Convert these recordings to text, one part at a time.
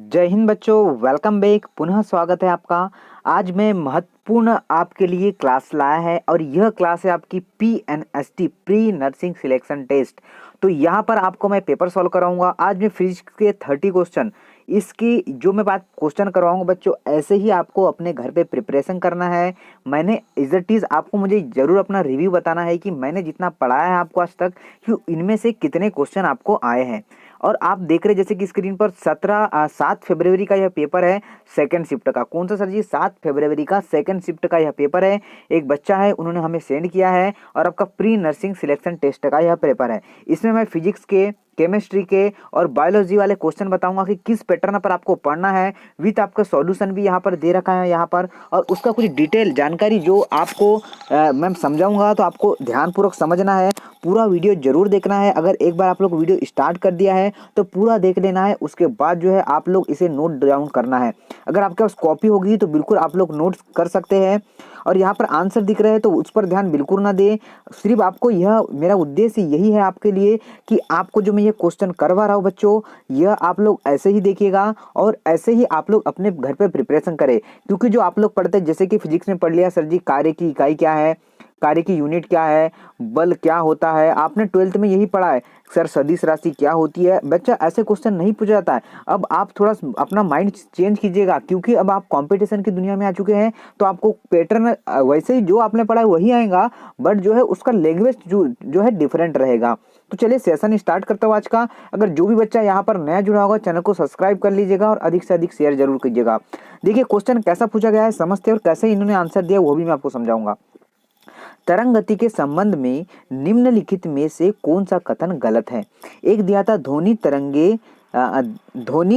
जय हिंद बच्चों, welcome back. पुनः स्वागत है आपका। आज मैं महत्वपूर्ण आपके लिए क्लास लाया है और यह क्लास है आपकी PNST pre nursing selection test. तो यहाँ पर आपको मैं पेपर सॉल्व कराऊंगा। आज मैं फिजिक्स के 30 क्वेश्चन इसकी जो मैं बात क्वेश्चन करवाऊंगा बच्चों, ऐसे ही आपको अपने घर पे प्रिपरेशन करना है। मैंने इज इट इज़ आपको मुझे ज़रूर अपना रिव्यू बताना है कि मैंने जितना पढ़ाया है आपको आज तक कि इनमें से कितने क्वेश्चन आपको आए हैं। और आप देख रहे जैसे कि स्क्रीन पर 7 फरवरी का यह पेपर है सेकंड शिफ्ट का। कौन सा सर जी? 7 फरवरी का सेकंड शिफ्ट का यह पेपर है। एक बच्चा है, उन्होंने हमें सेंड किया है और आपका प्री नर्सिंग सिलेक्शन टेस्ट का यह पेपर है। इसमें मैं फिजिक्स के, केमिस्ट्री के और बायोलॉजी वाले क्वेश्चन बताऊंगा कि किस पैटर्न पर आपको पढ़ना है। विथ आपका सॉल्यूशन भी यहाँ पर दे रखा है यहाँ पर, और उसका कुछ डिटेल जानकारी जो आपको मैं समझाऊंगा तो आपको ध्यानपूर्वक समझना है। पूरा वीडियो जरूर देखना है। अगर एक बार आप लोग वीडियो स्टार्ट कर दिया है तो पूरा देख लेना है। उसके बाद जो है आप लोग इसे नोट डाउन करना है। अगर आपके पास कॉपी होगी तो बिल्कुल आप लोग नोट्स कर सकते हैं। और यहाँ पर आंसर दिख रहे हैं तो उस पर ध्यान बिल्कुल ना दें। सिर्फ आपको यह मेरा उद्देश्य यही है आपके लिए कि आपको जो मैं ये क्वेश्चन करवा रहा हूँ बच्चों, यह आप लोग ऐसे ही देखिएगा और ऐसे ही आप लोग अपने घर पे प्रिपरेशन करें। क्योंकि जो आप लोग पढ़ते हैं, जैसे कि फिजिक्स में पढ़ लिया सर जी कार्य की इकाई क्या है, कार्य की यूनिट क्या है, बल क्या होता है, आपने 12th में यही पढ़ा है। सर सदिश राशि क्या होती है? बच्चा ऐसे क्वेश्चन नहीं पूछा जाता है। अब आप थोड़ा अपना माइंड चेंज कीजिएगा, क्योंकि अब आप कंपटीशन की दुनिया में आ चुके हैं। तो आपको पैटर्न वैसे ही जो आपने पढ़ा है वही आएगा, बट जो है उसका लैंग्वेज जो है डिफरेंट रहेगा। तो चलिए सेशन स्टार्ट करता हूँ आज का। अगर जो भी बच्चा यहाँ पर नया जुड़ा होगा, चैनल को सब्सक्राइब कर लीजिएगा और अधिक से अधिक शेयर जरूर कीजिएगा। देखिए क्वेश्चन कैसा पूछा गया है समझते हैं, और कैसे इन्होंने आंसर दिया वो भी मैं आपको समझाऊंगा। तरंग गति के संबंध में निम्नलिखित में से कौन सा कथन गलत है? एक दिया था ध्वनि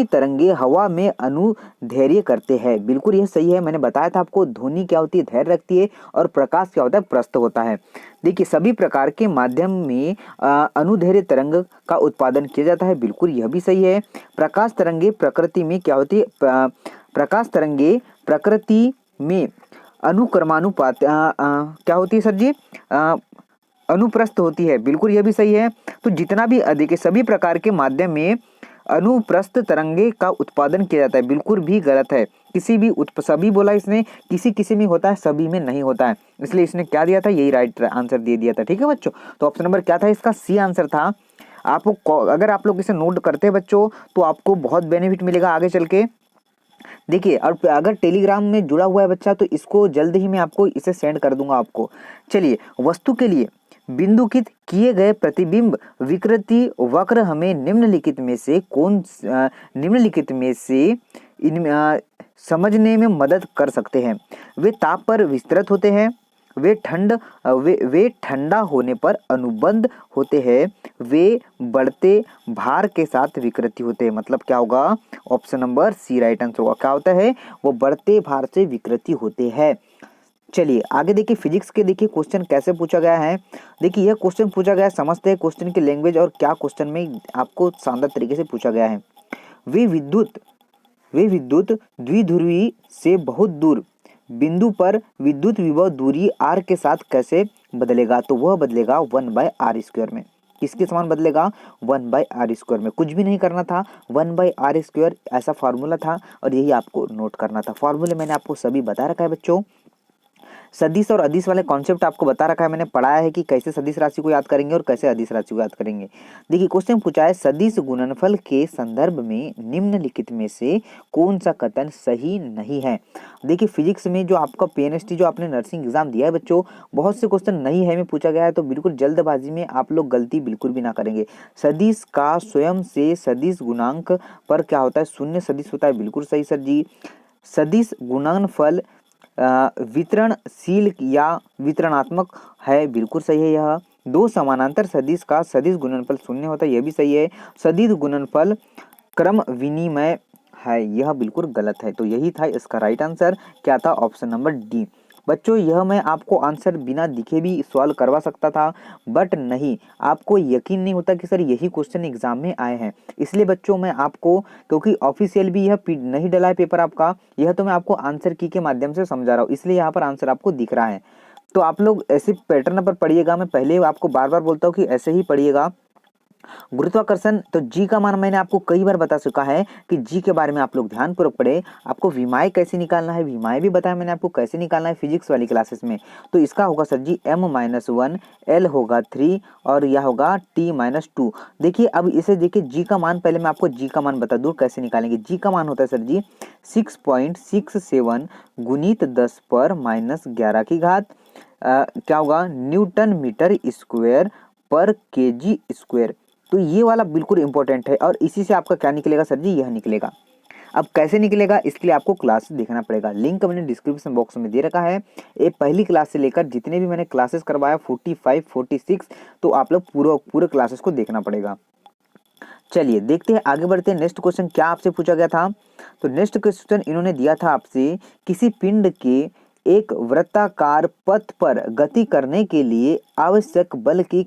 तरंगे हवा में अनुधैर्य करते हैं। बिल्कुल यह सही है। मैंने बताया था आपको ध्वनि क्या होती है, धैर्य रखती है, और प्रकाश क्या होता है, प्रस्थ होता है। देखिए सभी प्रकार के माध्यम में अनुधैर्य तरंग का उत्पादन किया जाता है। बिल्कुल यह भी सही है। प्रकाश तरंगे प्रकृति में क्या होती है? प्रकाश तरंगे प्रकृति में अनुक्रमानुपात क्या होती है सर जी? अनुप्रस्थ होती है। बिल्कुल यह भी सही है। तो जितना भी अधिक है, सभी प्रकार के माध्यम में अनुप्रस्थ तरंगे का उत्पादन किया जाता है। बिल्कुल भी गलत है। किसी भी सभी बोला इसने, किसी किसी में होता है, सभी में नहीं होता है। इसलिए इसने क्या दिया था, यही राइट आंसर दे दिया था। ठीक है बच्चों, तो ऑप्शन नंबर क्या था इसका? सी आंसर था। आपको अगर आप लोग इसे नोट करते हैं बच्चों तो आपको बहुत बेनिफिट मिलेगा आगे चल के। देखिए, और अगर टेलीग्राम में जुड़ा हुआ है बच्चा तो इसको जल्द ही मैं आपको इसे सेंड कर दूंगा आपको। चलिए, वस्तु के लिए बिंदुकित किए गए प्रतिबिंब विकृति वक्र हमें निम्नलिखित में से समझने में मदद कर सकते हैं। वे ताप पर विस्तृत होते हैं, वे ठंडा होने पर अनुबंध होते हैं, वे बढ़ते भार के साथ विकृति होते हैं। मतलब क्या होगा? Option number C right answer होगा। क्या होता है? वो बढ़ते भार से विकृति होते हैं। चलिए आगे देखिए, फिजिक्स के देखिए क्वेश्चन कैसे पूछा गया है। देखिए यह क्वेश्चन पूछा गया है, समझते हैं क्वेश्चन की लैंग्वेज और क्या क्वेश्चन में आपको शानदार तरीके से पूछा गया है। वे विद्युत द्विध्रुवी से बहुत दूर बिंदु पर विद्युत विभव दूरी r के साथ कैसे बदलेगा? तो वह बदलेगा 1/r² में। किसके समान बदलेगा? 1/r² में। कुछ भी नहीं करना था, 1/r² ऐसा फार्मूला था और यही आपको नोट करना था। फार्मूले मैंने आपको सभी बता रखा है बच्चों। सदिश और अदिश वाले कॉन्सेप्ट आपको बता रखा है, मैंने पढ़ाया है कि कैसे सदिश राशि को याद करेंगे और कैसे अदिश राशि को याद करेंगे। देखिए क्वेश्चन पूछा है, सदिश गुणनफल के संदर्भ में निम्नलिखित में से कौन सा कथन सही नहीं है? देखिए फिजिक्स में जो आपका PNST जो आपने नर्सिंग एग्जाम दिया है बच्चों, बहुत से क्वेश्चन नहीं है में पूछा गया है, तो बिल्कुल जल्दबाजी में आप लोग गलती बिल्कुल भी ना करेंगे। सदिश का स्वयं से सदिश गुणांक पर क्या होता है? शून्य सदिश होता है। बिल्कुल सही सर जी। सदिश गुणनफल वितरणशील या वितरणात्मक है। बिल्कुल सही है। यह दो समानांतर सदिश का सदिश गुणनफल शून्य होता है। यह भी सही है। सदिश गुणनफल क्रम विनिमय है। यह बिल्कुल गलत है। तो यही था इसका राइट आंसर। क्या था? Option number D. बच्चों यह मैं आपको आंसर बिना दिखे भी सॉल्व करवा सकता था, बट नहीं, आपको यकीन नहीं होता कि सर यही क्वेश्चन एग्जाम में आए हैं। इसलिए बच्चों मैं आपको, क्योंकि ऑफिशियल भी यह नहीं डला है पेपर आपका, यह तो मैं आपको आंसर की के माध्यम से समझा रहा हूँ, इसलिए यहाँ पर आंसर आपको दिख रहा है। तो आप लोग ऐसे पैटर्न पर पढ़िएगा। मैं पहले आपको बार बार बोलता हूँ कि ऐसे ही पढ़िएगा। गुरुत्वाकर्षण तो जी का मान मैंने आपको कई बार बता चुका है कि जी के बारे में आप लोग ध्यानपूर्वक पढ़े। आपको विमाएँ कैसे निकालना है, विमाएँ भी बताया मैंने आपको कैसे निकालना है फिजिक्स वाली क्लासेस में। तो इसका होगा सर जी m-1, l होगा 3 और यह होगा t-2। देखिए अब इसे देखिए जी का मान, पहले मैं आपको जी का मान बता दूँ कैसे निकालेंगे। जी का मान होता है सर जी 6.67 गुणित 10 पर -11 की घात क्या होगा न्यूटन मीटर स्क्वायर पर केजी स्क्वायर। तो ये वाला बिल्कुल इंपॉर्टेंट है और इसी से आपका क्या निकलेगा सर जी, यह निकलेगा। अब कैसे निकलेगा इसके लिए आपको क्लास देखना पड़ेगा। लिंक मैंने डिस्क्रिप्शन बॉक्स में दे रखा है। ये पहली क्लास से लेकर जितने भी मैंने क्लासेस करवाया 45 46, तो आप लोग पूरे क्लासेस को देखना पड़ेगा। चलिए देखते हैं, आगे बढ़ते हैं। नेक्स्ट क्वेश्चन क्या आपसे पूछा गया था, तो नेक्स्ट क्वेश्चन इन्होंने दिया था आपसे, किसी पिंड के एक वृत्ताकार पथ पर गति करने के लिए आवश्यक बल को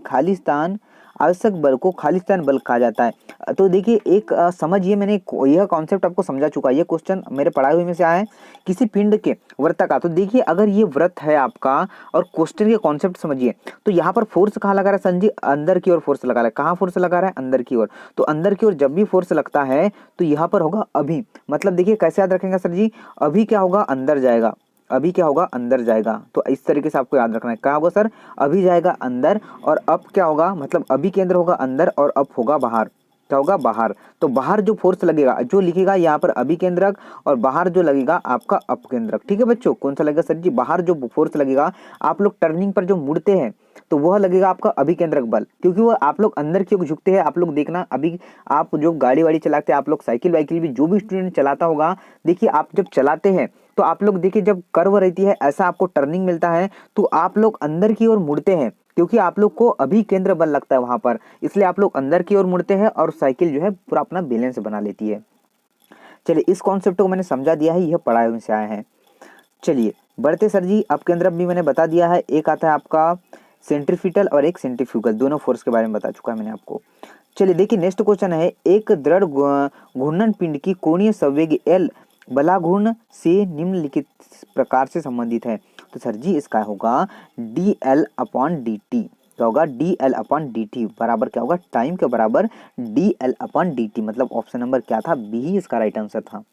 खालिस्तान बल कहा जाता है। तो देखिए एक समझिए, मैंने यह कॉन्सेप्ट आपको समझा चुका है, ये क्वेश्चन मेरे पढ़ाए हुए में से आया है। किसी पिंड के वृत्ताकार, तो देखिए अगर ये वृत्त है आपका और क्वेश्चन के कॉन्सेप्ट समझिए, तो यहाँ पर फोर्स कहाँ लगा रहा है संजी, अंदर की ओर फोर्स लगा रहा है। कहाँ फोर्स लगा रहा है, अंदर की ओर। तो अंदर की ओर जब भी फोर्स लगता है तो यहाँ पर होगा अभी, मतलब देखिए कैसे याद रखेंगे सर जी, अभी क्या होगा अंदर जाएगा, अभी क्या होगा अंदर जाएगा। तो इस तरीके से आपको याद रखना है, क्या होगा सर, अभी जाएगा अंदर और अप क्या होगा, मतलब अभी केंद्र होगा अंदर और अप होगा बाहर, क्या होगा बाहर। तो बाहर जो फोर्स लगेगा, जो लिखेगा यहाँ पर अभी केंद्रक और बाहर जो लगेगा आपका अप केंद्रक। ठीक है बच्चों, कौन सा लगेगा सर जी, बाहर जो फोर्स लगेगा, आप लोग टर्निंग पर जो मुड़ते हैं तो वह लगेगा आपका अभिकेंद्रक बल, क्योंकि वो आप लोग अंदर की ओर झुकते हैं। आप लोग देखना, अभी आप जो गाड़ी वाड़ी चलाते हैं, आप लोग साइकिल वाइकिल भी जो भी स्टूडेंट चलाता होगा, देखिए आप जब चलाते हैं तो आप लोग देखिए जब कर्व रहती है ऐसा आपको टर्निंग मिलता है तो आप लोग अंदर की ओर मुड़ते हैं, क्योंकि आप लोग को अभी केंद्र बल लगता है वहां पर, इसलिए आप लोग अंदर की ओर मुड़ते हैं और साइकिल जो है पूरा अपना बैलेंस बना लेती है। चलिए इस कॉन्सेप्ट को मैंने समझा दिया है, यह पढ़ाई में से आया है। चलिए बढ़ते सर जी, अब केंद्र भी मैंने बता दिया है, एक आता है आपका सेंट्रीफ्यूगल और एक सेंट्रीफ्यूगल, दोनों फोर्स के बारे में बता चुका है मैंने आपको। चलिए देखिए नेक्स्ट क्वेश्चन है, एक दृढ़ घूर्णन पिंड की कोणीय संवेग एल बलाघूर्ण से निम्नलिखित प्रकार से संबंधित है। तो सर जी इसका होगा D L upon D T, क्या होगा D L upon D T बराबर क्या होगा, टाइम के बराबर D L upon D T, मतलब ऑप्शन नंबर क्या था, बी ही इसका राइट आंसर था।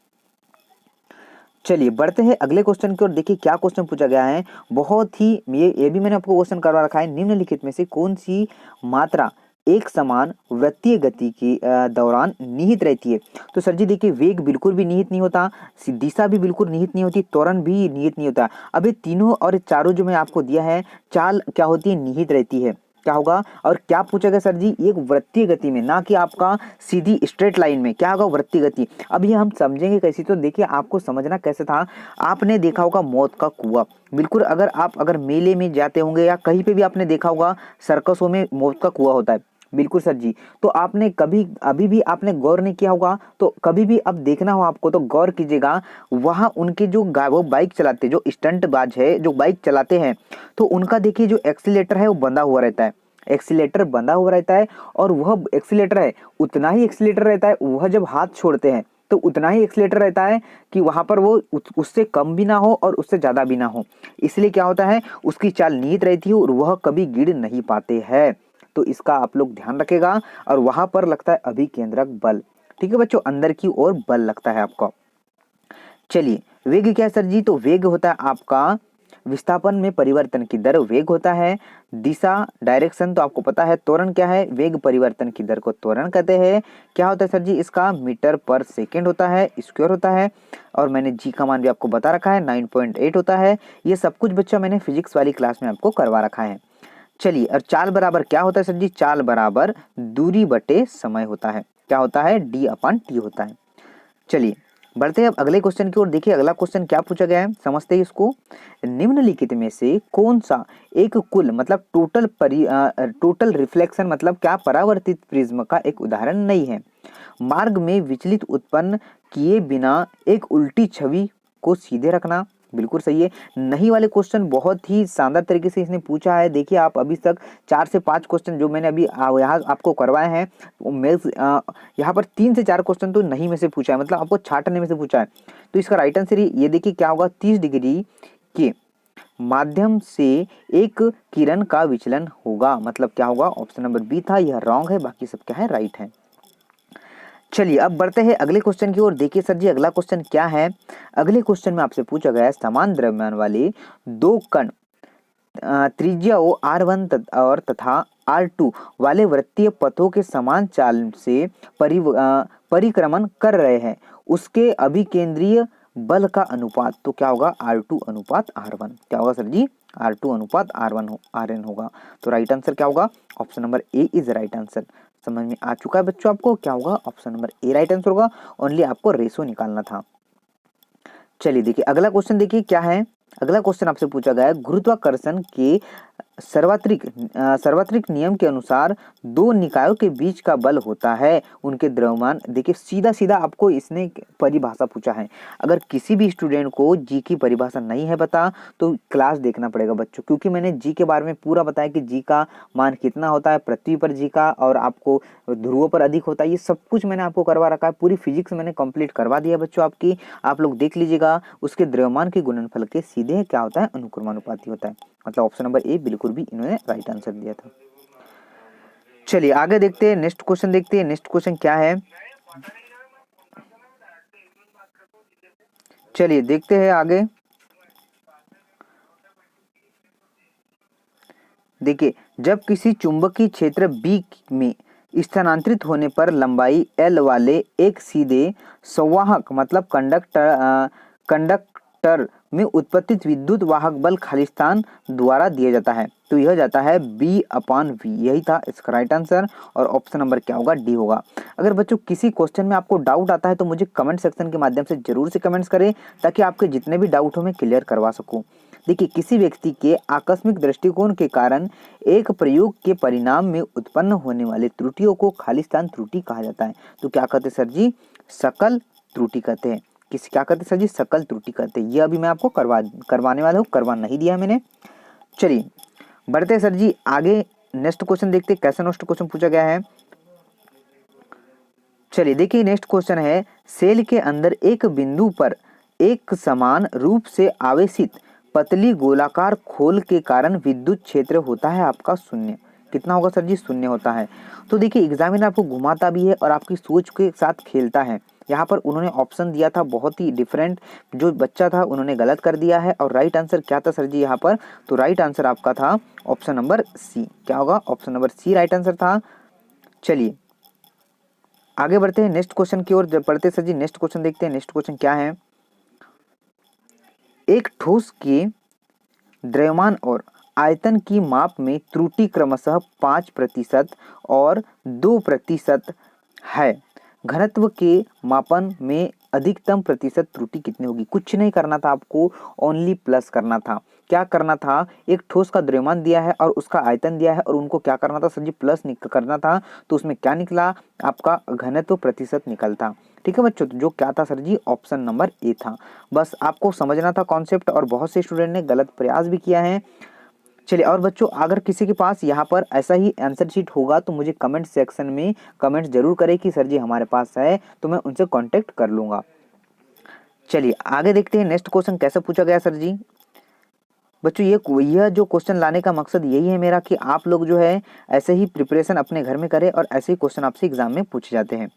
चलिए बढ़ते हैं अगले क्वेश्चन की ओर। देखिए क्या क्वेश्चन पूछा गया है, बहुत ही ये भी मैंने आपको क्वेश्चन करवा रखा है, निम्नलिखित में से कौन सी मात्रा एक समान वृत्तीय गति के दौरान निहित रहती है। तो सर जी देखिए वेग बिल्कुल भी निहित नहीं होता, दिशा भी बिल्कुल निहित नहीं होती, त्वरण भी निहित नहीं होता। अब ये तीनों और चारों जो मैं आपको दिया है, चाल क्या होती है, निहित रहती है। क्या होगा और क्या पूछा गया सर जी, एक वृत्तीय गति में, ना कि आपका सीधी स्ट्रेट लाइन में, क्या होगा वृत्तीय गति। अब ये हम समझेंगे कैसे, तो देखिए आपको समझना कैसे था, आपने देखा होगा मौत का कुआं, बिल्कुल अगर मेले में जाते होंगे या कहीं पे भी आपने देखा होगा सर्कसों में मौत का कुआं होता है, बिल्कुल सर जी। तो आपने कभी अभी भी आपने गौर नहीं किया होगा, तो कभी भी अब देखना हो आपको तो गौर कीजिएगा, वहां उनके जो वो बाइक चलाते, जो स्टंट बाज है जो बाइक चलाते हैं, तो उनका देखिए जो एक्सीलेटर है वो बंधा हुआ रहता है, एक्सीलेटर बंधा हुआ रहता है और वह एक्सीलेटर है उतना ही एक्सीलेटर रहता है, वह जब हाथ छोड़ते हैं तो उतना ही एक्सीलेटर रहता है कि वहां पर वो उससे कम भी ना हो और उससे ज्यादा भी ना हो। इसलिए क्या होता है, उसकी चाल नियत रहती है और वह कभी गिर नहीं पाते हैं। तो इसका आप लोग ध्यान रखेगा, और वहां पर लगता है अभिकेंद्रक बल। ठीक है बच्चों, अंदर की ओर बल लगता है आपका। चलिए वेग क्या है सर जी, तो वेग होता है आपका विस्थापन में परिवर्तन की दर वेग होता है, दिशा डायरेक्शन तो आपको पता है, त्वरण क्या है, वेग परिवर्तन की दर को त्वरण कहते हैं। क्या होता है सर जी, इसका मीटर पर सेकंड होता है, स्क्वायर होता है, और मैंने जी का मान भी आपको बता रखा है 9.8 होता है। ये सब कुछ बच्चा मैंने फिजिक्स वाली क्लास में आपको करवा रखा है। चलिए और चाल बराबर क्या होता है सर जी, चाल बराबर दूरी बटे समय होता है, क्या होता है, डी अपॉन टी होता है। चलिए बढ़ते हैं अब अगले क्वेश्चन की ओर। देखिए अगला क्वेश्चन क्या पूछा गया है, समझते हैं इसको। निम्नलिखित में से कौन सा एक कुल मतलब टोटल रिफ्लेक्शन मतलब क्या परावर्तित प्रिज्म का एक उदाहरण नहीं है। मार्ग में विचलित उत्पन्न किए बिना एक उल्टी छवि को सीधे रखना, बिल्कुल सही है। नहीं वाले क्वेश्चन बहुत ही शानदार तरीके से इसने पूछा है। देखिए आप अभी तक 4 से 5 क्वेश्चन जो मैंने अभी यहाँ आपको करवाए हैं, यहाँ पर 3 से 4 क्वेश्चन तो नहीं में से पूछा है, मतलब आपको छाटने में से पूछा है। तो इसका राइट आंसर ये देखिए क्या होगा, 30 डिग्री के माध्यम से एक किरण का विचलन होगा। मतलब क्या होगा, ऑप्शन नंबर बी था, यह रॉन्ग है, बाकी सब क्या है, राइट है। चलिए अब बढ़ते हैं अगले क्वेश्चन की ओर। देखिए सर जी अगला क्वेश्चन क्या है। अगले क्वेश्चन में आपसे पूछा गया है समान द्रव्यमान वाले दो कण त्रिज्या ओ R1 और तथा R2 वाले वृत्तीय पथों के समान चाल से परिक्रमण कर रहे हैं, उसके अभिकेंद्रीय बल का अनुपात तो क्या होगा, R2 अनुपात R1। क्या होगा सर जी, R2 अनुपात RN होगा। तो राइट आंसर क्या होगा, option number A is right answer. समझ में आ चुका है बच्चों आपको, क्या होगा, ऑप्शन नंबर ए राइट आंसर होगा। ओनली आपको रेशो निकालना था। चलिए देखिए अगला क्वेश्चन, देखिए क्या है। अगला क्वेश्चन आपसे पूछा गया है गुरुत्वाकर्षण के सार्वत्रिक नियम के अनुसार दो निकायों के बीच का बल होता है उनके द्रव्यमान। देखिए सीधा सीधा आपको इसने परिभाषा पूछा है। अगर किसी भी स्टूडेंट को जी की परिभाषा नहीं है पता तो क्लास देखना पड़ेगा बच्चों, क्योंकि मैंने जी के बारे में पूरा बताया कि जी का मान कितना होता है पृथ्वी पर जी का, और आपको ध्रुवों पर अधिक होता है। ये सब कुछ मैंने आपको करवा रखा है, पूरी फिजिक्स मैंने कंप्लीट करवा दिया बच्चों आपकी। आप लोग देख लीजिएगा, उसके द्रव्यमान के गुणनफल के सीधे क्या होता है, अनुक्रमानुपाती होता है। मतलब ऑप्शन नंबर ए बिल्कुल भी इन्होंने राइट आंसर दिया था। चलिए आगे देखते हैं, नेक्स्ट क्वेश्चन देखते हैं। नेक्स्ट क्वेश्चन क्या है, चलिए देखते हैं आगे। देखिए जब किसी चुंबकीय क्षेत्र B में स्थानांतरित होने पर लंबाई L वाले एक सीधे संवाहक मतलब कंडक्टर में उत्पत्तित विद्युत वाहक बल खालिस्तान द्वारा दिया जाता है, तो यह जाता है B/V। यही था इसका राइट आंसर, और ऑप्शन नंबर क्या होगा, डी होगा। अगर बच्चों किसी क्वेश्चन में आपको डाउट आता है तो मुझे कमेंट सेक्शन के माध्यम से जरूर से कमेंट्स करें, ताकि आपके जितने भी डाउट हो मैं क्लियर करवा सकूं। देखिए किसी व्यक्ति के आकस्मिक दृष्टिकोण के कारण एक प्रयोग के परिणाम में उत्पन्न होने वाले त्रुटियों को खालिस्तान त्रुटि कहा जाता है। तो क्या कहते हैं सर जी, सकल त्रुटि कहते हैं। किसी क्या कहते हैं सर जी, सकल त्रुटि कहते हैं। ये अभी मैं आपको करवाने वाला हूँ, करवा नहीं दिया मैंने। चलिए बढ़ते हैं सर जी आगे, नेक्स्ट क्वेश्चन देखते हैं कैसा नेक्स्ट क्वेश्चन पूछा गया है। चलिए देखिए नेक्स्ट क्वेश्चन है, सेल के अंदर एक बिंदु पर एक समान रूप से आवेशित पतली गोलाकार खोल के कारण विद्युत क्षेत्र होता है आपका शून्य। कितना होगा सर जी, शून्य होता है। तो देखिए एग्जामिनर आपको घुमाता भी है और आपकी सोच के साथ खेलता है। यहाँ पर उन्होंने ऑप्शन दिया था बहुत ही डिफरेंट, जो बच्चा था उन्होंने गलत कर दिया है। और राइट आंसर क्या था सर जी यहाँ पर, तो राइट आंसर आपका था ऑप्शन नंबर सी। क्या होगा, option number C right answer था। चलिए आगे बढ़ते हैं नेक्स्ट क्वेश्चन की ओर। जब बढ़ते सर जी नेक्स्ट क्वेश्चन देखते हैं। नेक्स्ट क्वेश्चन क्या है, एक ठोस के द्रव्यमान और आयतन की माप में त्रुटि क्रमशः 5% और 2% है। घनत्व के मापन में अधिकतम प्रतिशत त्रुटि कितनी होगी। कुछ नहीं करना था आपको, ओनली प्लस करना था। क्या करना था, एक ठोस का द्रव्यमान दिया है और उसका आयतन दिया है, और उनको क्या करना था सर जी, प्लस करना था। तो उसमें क्या निकला, आपका घनत्व प्रतिशत निकलता। ठीक है बच्चों, तो जो क्या था sir ji, option number A था। बस आपको समझना था कॉन्सेप्ट, और बहुत से स्टूडेंट ने गलत प्रयास भी किया है। चलिए और बच्चों अगर किसी के पास यहाँ पर ऐसा ही आंसर शीट होगा तो मुझे कमेंट सेक्शन में कमेंट जरूर करें कि सर जी हमारे पास है, तो मैं उनसे कांटेक्ट कर लूँगा। चलिए आगे देखते हैं नेक्स्ट क्वेश्चन कैसे पूछा गया सर जी। बच्चों यह जो क्वेश्चन लाने का मकसद यही है मेरा कि आप लोग जो है ऐसे ही प्रिपरेशन अपने घर में करें, और ऐसे ही क्वेश्चन आपसे एग्जाम में पूछे जाते हैं।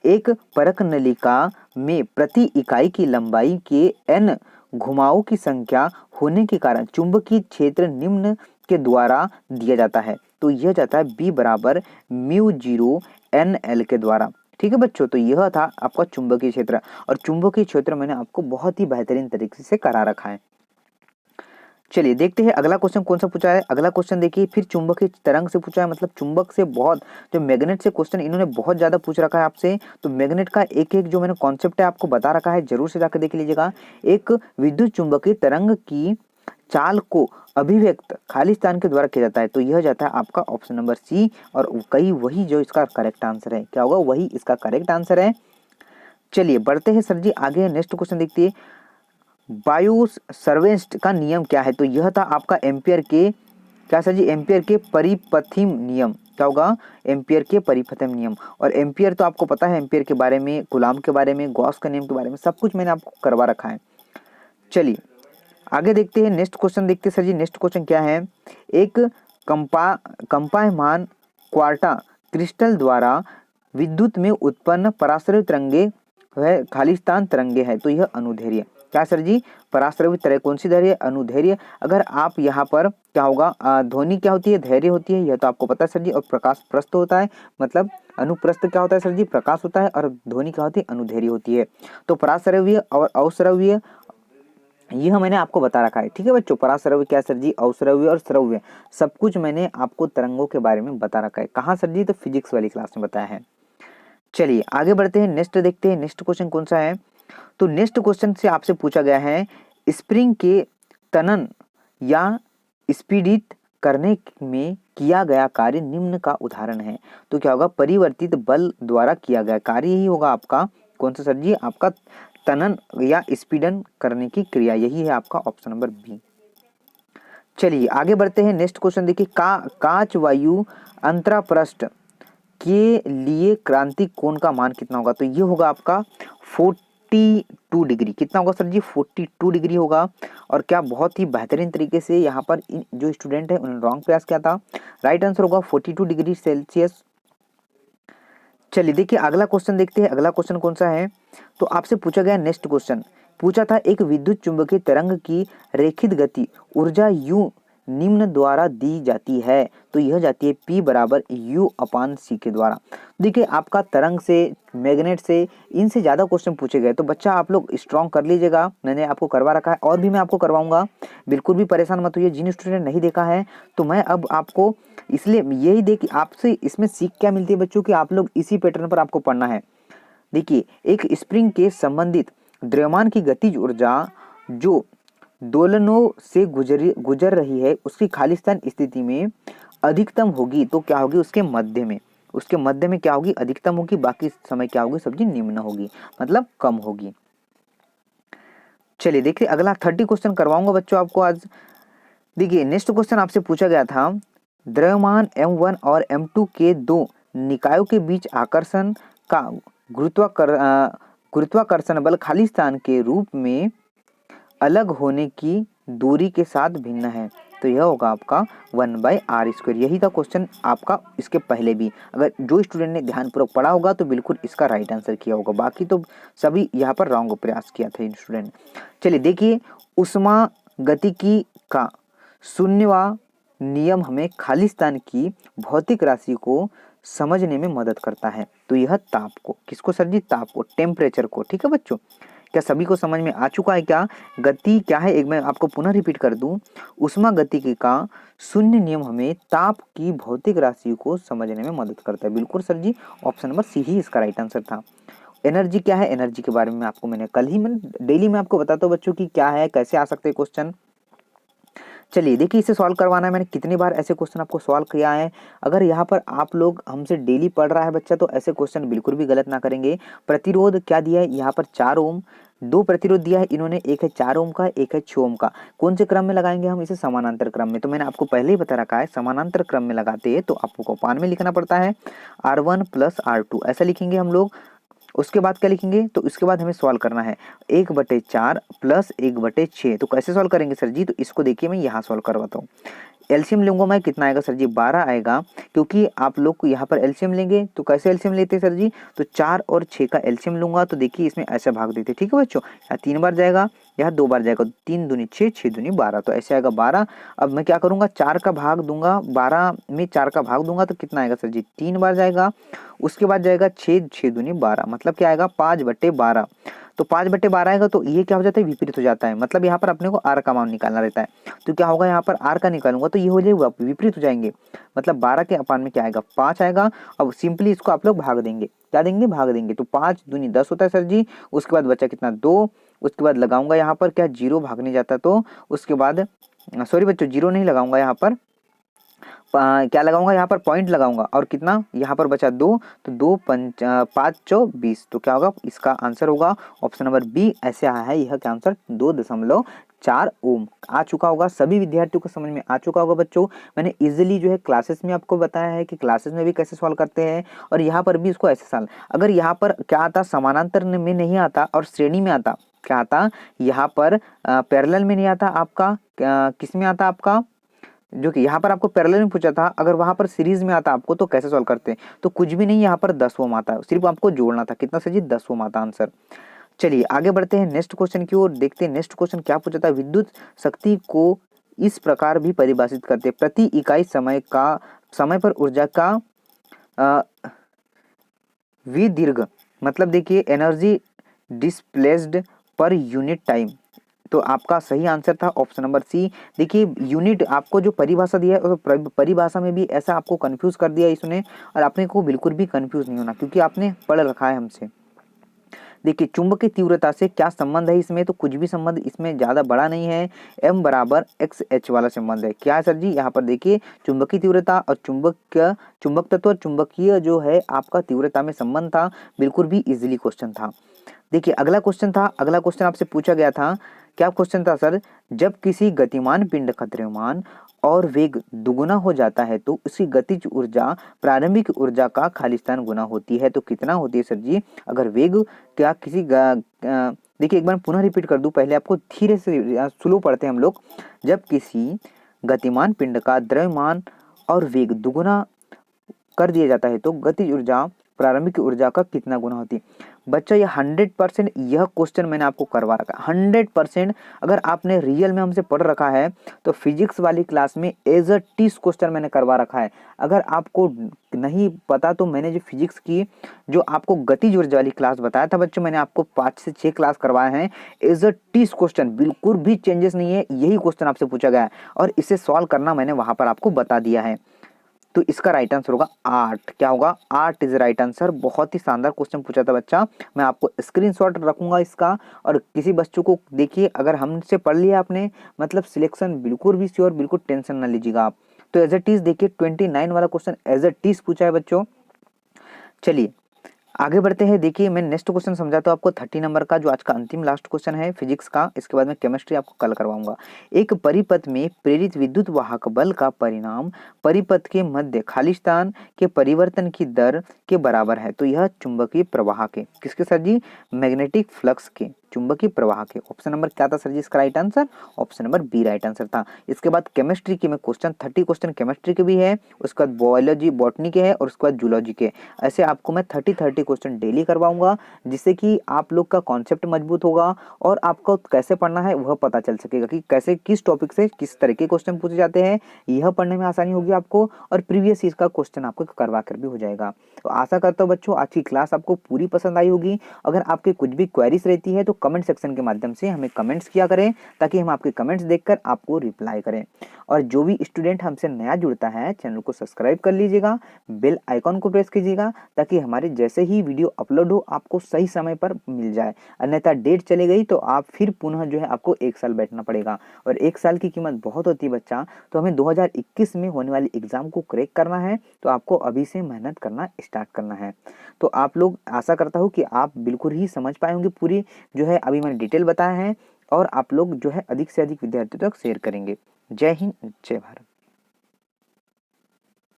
एक परक नलिका में प्रति इकाई की लंबाई के n घुमावों की संख्या होने के कारण चुंबकीय क्षेत्र निम्न के द्वारा दिया जाता है, तो यह जाता है B बराबर μ0 NL के द्वारा। ठीक है बच्चों, तो यह था आपका चुंबकीय क्षेत्र, और चुंबकीय क्षेत्र मैंने आपको बहुत ही बेहतरीन तरीके से करा रखा है। चलिए देखते हैं अगला क्वेश्चन कौन सा पूछा है। अगला क्वेश्चन देखिए फिर चुंबकीय तरंग से पूछा है, मतलब चुंबक से बहुत, जो मैग्नेट से क्वेश्चन इन्होंने बहुत ज्यादा पूछ रखा है आपसे। तो मैग्नेट का एक एक जो मैंने कॉन्सेप्ट है आपको बता रखा है, जरूर से जाकर देख लीजिएगा। एक विद्युत चुंबकीय तरंग की चाल को अभिव्यक्त खालिस्तान के द्वारा किया जाता है, तो यह जाता है आपका ऑप्शन नंबर सी, और कई वही जो इसका करेक्ट आंसर है। क्या होगा, वही इसका करेक्ट आंसर है। चलिए बढ़ते हैं सर जी आगे, नेक्स्ट क्वेश्चन देखिए, वायु सर्वेस्ट का नियम क्या है। तो यह था आपका एम्पियर के, क्या सर जी, एम्पियर के परिपथिम नियम। क्या होगा, एम्पियर के परिपथिम नियम। और एम्पियर तो आपको पता है, एम्पियर के बारे में, कूलाम के बारे में, गॉस का नियम के बारे में सब कुछ मैंने आपको करवा रखा है। चलिए आगे देखते हैं नेक्स्ट क्वेश्चन, देखते हैं सर जी नेक्स्ट क्वेश्चन क्या है। एक कंपायमान क्वार्टा क्रिस्टल द्वारा विद्युत में उत्पन्न पराश्रवित तरंगे वह खालिस्तान तरंगे है, तो यह अनुदैर्घ्य क्या सर जी, पराश्रवित तरंग कौन सी धैर्य, अनुदैर्घ्य। अगर आप यहाँ पर क्या होगा, ध्वनि क्या होती है, धैर्य होती है, यह तो आपको पता है सर जी। और प्रकाश प्रस्थ होता है, मतलब अनुप्रस्थ क्या होता है सर जी, प्रकाश होता है, और ध्वनि क्या होती है, अनुदैर्घ्य होती है। तो पराश्रव्य और अवश्रव्य यह मैंने आपको बता रखा है, ठीक है बच्चों। पराश्रव्य क्या सर जी, अवश्रव्य और श्रव्य, सब कुछ मैंने आपको तरंगों के बारे में बता रखा है। कहाँ सर जी, तो फिजिक्स वाली क्लास में बताया है। चलिए आगे बढ़ते हैं, नेक्स्ट देखते हैं नेक्स्ट क्वेश्चन कौन सा है। तो नेक्स्ट क्वेश्चन से आपसे पूछा गया है स्प्रिंग के तनन या स्पीडित करने में किया गया कार्य निम्न का उदाहरण है। तो क्या होगा, परिवर्तित बल द्वारा किया गया कार्य ही होगा आपका कौन सा सर जी, आपका तनन या स्पीडन करने की क्रिया, यही है आपका ऑप्शन नंबर बी। चलिए आगे बढ़ते हैं, नेक्स्ट क्वेश्चन देखिए। काच वायु अंतरापृष्ठ के लिए क्रांतिक कोण का मान कितना होगा। तो ये होगा आपका 42 डिग्री। कितना होगा सर जी, 42 डिग्री होगा। और क्या बहुत ही बेहतरीन तरीके से यहाँ पर जो स्टूडेंट है उन्होंने रॉन्ग प्रयास किया था। राइट आंसर होगा 42 डिग्री सेल्सियस। चलिए देखिए अगला क्वेश्चन देखते हैं, अगला क्वेश्चन कौन सा है। तो आपसे पूछा गया नेक्स्ट क्वेश्चन, पूछा था एक विद्युत चुंबकीय तरंग की रेखित गति ऊर्जा U निम्न द्वारा दी जाती है। तो यह जाती है P बराबर U/C के द्वारा। देखिए आपका तरंग से, मैग्नेट से, इनसे ज़्यादा क्वेश्चन पूछे गए, तो बच्चा आप लोग स्ट्रॉन्ग कर लीजिएगा। मैंने आपको करवा रखा है और भी मैं आपको करवाऊंगा, बिल्कुल भी परेशान मत होइए। जिन स्टूडेंट नहीं देखा है तो मैं अब आपको इसलिए यही देखिए आपसे इसमें सीख क्या मिलती है बच्चों की, आप लोग इसी पैटर्न पर आपको पढ़ना है। देखिए एक स्प्रिंग के संबंधित द्रव्यमान की गतिज ऊर्जा जो दोलनों से गुजर रही है उसकी खालिस्तान स्थिति में अधिकतम होगी। तो क्या होगी, उसके मध्य में, उसके मध्य में क्या होगी, अधिकतम होगी। बाकी समय क्या होगी सब्जी, निम्न होगी, मतलब कम होगी। चलिए देखिए अगला 30 क्वेश्चन करवाऊंगा बच्चों आपको आज। देखिए नेक्स्ट क्वेश्चन आपसे पूछा गया था, द्रव्यमान M1 और M2 के दो निकायों के बीच आकर्षण का गुरुत्वाकर्षण बल खालिस्तान के रूप में अलग होने की दूरी के साथ भिन्न है। तो यह होगा आपका 1/r²। यही था क्वेश्चन आपका इसके पहले भी। अगर जो स्टूडेंट ने ध्यानपूर्वक पढ़ा होगा तो बिल्कुल इसका राइट आंसर किया होगा, बाकी तो सभी यहाँ पर रॉन्ग प्रयास किया था स्टूडेंट। चलिए देखिए उष्मा गतिकी का शून्यवा नियम हमें खालिस्तान की भौतिक राशि को समझने में मदद करता है। तो यह ताप को, किसको सर जी, ताप को, टेम्परेचर को। ठीक है बच्चों, क्या सभी को समझ में आ चुका है क्या, गति क्या है, एक मैं आपको पुनः रिपीट कर दूं। उष्मा गतिकी का शून्य नियम हमें ताप की भौतिक राशि को समझने में मदद करता है। बिल्कुल सर जी, ऑप्शन नंबर सी ही इसका राइट आंसर था। एनर्जी क्या है, एनर्जी के बारे में आपको मैंने कल ही, मैंने डेली में आपको बताता हूँ बच्चों की क्या है, कैसे आ सकते हैं क्वेश्चन। चलिए देखिए इसे सॉल्व करवाना है, मैंने कितनी बार ऐसे क्वेश्चन आपको सॉल्व किया है। अगर यहाँ पर आप लोग हमसे डेली पढ़ रहा है बच्चा तो ऐसे क्वेश्चन बिल्कुल भी गलत ना करेंगे। प्रतिरोध क्या दिया है यहाँ पर, 4 ओम। दो प्रतिरोध दिया है इन्होंने, एक है 4 ओम का, एक है 6 ओम का। कौन से क्रम में लगाएंगे हम इसे, समानांतर क्रम में। तो मैंने आपको पहले ही बता रखा है, समानांतर क्रम में लगाते हैं तो आपको पान में लिखना पड़ता है R1 + R2 ऐसा लिखेंगे हम लोग। उसके बाद क्या लिखेंगे, तो इसके बाद हमें सॉल्व करना है 1/4 + 1/6। तो कैसे सॉल्व करेंगे सर जी, तो इसको देखिए मैं यहाँ सॉल्व करवाता हूँ। एलसीएम लूंगा मैं, कितना आएगा सर जी, 12 आएगा। क्योंकि आप लोग को यहाँ पर एलसीएम लेंगे तो कैसे एलसीएम लेते हैं सर जी, तो 4 और 6 का एलसीएम लूंगा। तो देखिए इसमें ऐसा भाग देते, ठीक है बच्चों, यहाँ 3 बार जाएगा, यहाँ 2 बार जाएगा, 3 दूनी 6, 6 दूनी 12, तो ऐसे आएगा 12। अब मैं क्या करूंगा, 4 का भाग दूंगा, 12 में 4 का भाग दूंगा तो कितना आएगा सर जी, 3 बार जाएगा। उसके बाद जाएगा 6, 6 दूनी 12, मतलब क्या आएगा 5/12। तो 5/12 आएगा तो ये क्या हो जाता है, विपरीत हो जाता है। मतलब यहाँ पर अपने को आर का मान निकालना रहता है। तो क्या होगा, यहाँ पर आर का निकालूंगा तो ये हो जाएगा, विपरीत हो जाएंगे। मतलब 12 के अपान में क्या आएगा, 5 आएगा। अब सिंपली इसको आप लोग भाग देंगे, क्या देंगे, भाग देंगे। तो 5 दूनी 10 होता है सर जी। उसके बाद बचा कितना, 2। उसके बाद लगाऊंगा यहाँ पर क्या, 0 भागने जाता, तो उसके बाद सॉरी बच्चों 0 नहीं लगाऊंगा यहाँ पर, क्या लगाऊंगा यहाँ पर, पॉइंट लगाऊंगा। और कितना यहाँ पर बचा 2, तो 2 5 चौ 20। तो क्या होगा, इसका आंसर होगा ऑप्शन नंबर बी। ऐसे आया है यह क्या आंसर, 2.4 ओम आ चुका होगा। सभी विद्यार्थियों को समझ में आ चुका होगा बच्चों। मैंने इजीली जो है क्लासेस में आपको बताया है कि क्लासेस में भी कैसे सॉल्व करते हैं, और यहाँ पर भी इसको ऐसे सॉल्व। अगर यहाँ पर क्या आता, समानांतर में नहीं आता और श्रेणी में आता क्या आता यहाँ पर पैरेलल में नहीं आता आपका, किस में आता आपका, जो कि यहाँ पर आपको पैरेलल में पूछा था, अगर वहां पर सीरीज में आता आपको तो कैसे सॉल्व करते हैं, तो कुछ भी नहीं, यहाँ पर 10 ओम आता है, सिर्फ आपको जोड़ना था, कितना सर जी 10 ओम आता आंसर। चलिए आगे बढ़ते हैं नेक्स्ट क्वेश्चन की ओर, देखते हैं नेक्स्ट क्वेश्चन क्या पूछा था। विद्युत शक्ति को इस प्रकार भी परिभाषित करते हैं, प्रति इकाई समय पर ऊर्जा का विदीर्घ, मतलब देखिए energy displaced per unit time. तो आपका सही आंसर था ऑप्शन नंबर सी। देखिए यूनिट आपको जो परिभाषा दिया है, परिभाषा में भी ऐसा आपको कंफ्यूज कर दिया इसने, और आपने को बिल्कुल भी कंफ्यूज नहीं होना क्योंकि आपने पढ़ रखा है हमसे। देखिए चुंबकीय तीव्रता से क्या संबंध है इसमें, तो कुछ भी संबंध इसमें ज़्यादा बड़ा नहीं है, m बराबर एक्स एच वाला संबंध है। क्या है सर जी, यहाँ पर देखिए चुंबकीय तीव्रता और चुंबक तत्व और चुंबकीय जो है आपका तीव्रता में संबंध था, बिल्कुल भी इजीली क्वेश्चन था। देखिए अगला क्वेश्चन था, अगला क्वेश्चन आपसे पूछा गया था, क्या क्वेश्चन था सर, जब किसी गतिमान पिंड का द्रव्यमान और वेग दुगुना हो जाता है तो उसकी गतिज ऊर्जा प्रारंभिक ऊर्जा का खालिस्तान गुना होती है, तो कितना होती है सर जी। अगर वेग क्या किसी देखिए एक बार पुनः रिपीट कर दूं, पहले आपको धीरे से स्लो पढ़ते हैं हम लोग। जब किसी गतिमान पिंड का द्रव्यमान और वेग दुगुना कर दिया जाता है तो गतिज ऊर्जा प्रारंभिक ऊर्जा का कितना गुना होती है। बच्चा ये 100% यह क्वेश्चन मैंने आपको करवा रखा है 100%। अगर आपने रियल में हमसे पढ़ रखा है तो फिजिक्स वाली क्लास में एज अ टीज क्वेश्चन मैंने करवा रखा है। अगर आपको नहीं पता तो मैंने जो फिजिक्स की जो आपको गतिज ऊर्जा वाली क्लास बताया था बच्चों, मैंने आपको 5 से 6 क्लास करवाए हैं एज अ टीज क्वेश्चन, बिल्कुल भी चेंजेस नहीं है, यही क्वेश्चन आपसे पूछा गया है और इसे सॉल्व करना मैंने वहां पर आपको बता दिया है। तो इसका राइट आंसर होगा 8। क्या होगा, 8 इज राइट आंसर। बहुत ही शानदार क्वेश्चन पूछा था बच्चा, मैं आपको स्क्रीनशॉट रखूंगा इसका। और किसी बच्चों को देखिए अगर हमसे पढ़ लिया आपने, मतलब सिलेक्शन बिल्कुल भी श्योर, बिल्कुल टेंशन ना लीजिएगा आप। तो एज ए टीज देखिए 29 वाला क्वेश्चन एज ए टीज पूछा है बच्चों। चलिए आगे बढ़ते हैं। देखिए मैं नेक्स्ट क्वेश्चन समझाता हूँ आपको 30 नंबर का, जो आज का अंतिम लास्ट क्वेश्चन है फिजिक्स का। इसके बाद में केमिस्ट्री आपको कल करवाऊंगा। एक परिपथ में प्रेरित विद्युत वाहक बल का परिणाम परिपथ के मध्य खालिस्तान के परिवर्तन की दर के बराबर है, तो यह चुंबकीय प्रवाह के, किसके सर जी, मैग्नेटिक फ्लक्स के, चुंबकीय प्रवाह के। ऑप्शन नंबर क्या था सर जी इसका right answer, option number B right answer था। इसके बाद केमिस्ट्री के में क्वेश्चन 30 क्वेश्चन केमिस्ट्री के भी है, उसके बाद बायोलॉजी बॉटनी के है और उसके बाद जूलॉजी के। ऐसे आपको मैं 30 क्वेश्चन डेली करवाऊंगा, जिससे कि आप लोग का कॉन्सेप्ट मजबूत होगा और आपको कैसे पढ़ना है वह पता चल सकेगा कि कैसे किस टॉपिक से किस तरह के क्वेश्चन पूछे जाते हैं, यह पढ़ने में आसानी होगी आपको और प्रीवियस ईयर का क्वेश्चन आपको करवा कर भी हो जाएगा। तो आशा करता हूँ बच्चों आज की क्लास आपको पूरी पसंद आई होगी। अगर आपके कुछ भी क्वेरीज रहती है तो कमेंट सेक्शन के माध्यम से हमें कमेंट्स किया करें, ताकि हम आपके कमेंट्स देखकर आपको रिप्लाई करें। और जो भी स्टूडेंट हमसे नया जुड़ता है चैनल को सब्सक्राइब कर लीजिएगा, बेल आइकॉन को प्रेस कीजिएगा, ताकि हमारे जैसे ही वीडियो अपलोड हो आपको सही समय पर मिल जाए। अन्यथा डेट चली गई तो आप फिर पुनः जो है आपको 1 साल बैठना पड़ेगा, और 1 साल की कीमत बहुत होती है बच्चा। तो हमें 2021 में होने वाली एग्जाम को क्रैक करना है, तो आपको अभी से मेहनत करना स्टार्ट करना है। तो आप लोग, आशा करता हूँ कि आप बिल्कुल ही समझ पाए होंगे पूरी जो है अभी मैंने डिटेल बताया है, और आप लोग जो है अधिक से अधिक विद्यार्थियों तक शेयर करेंगे। जय हिंद, जय भारत।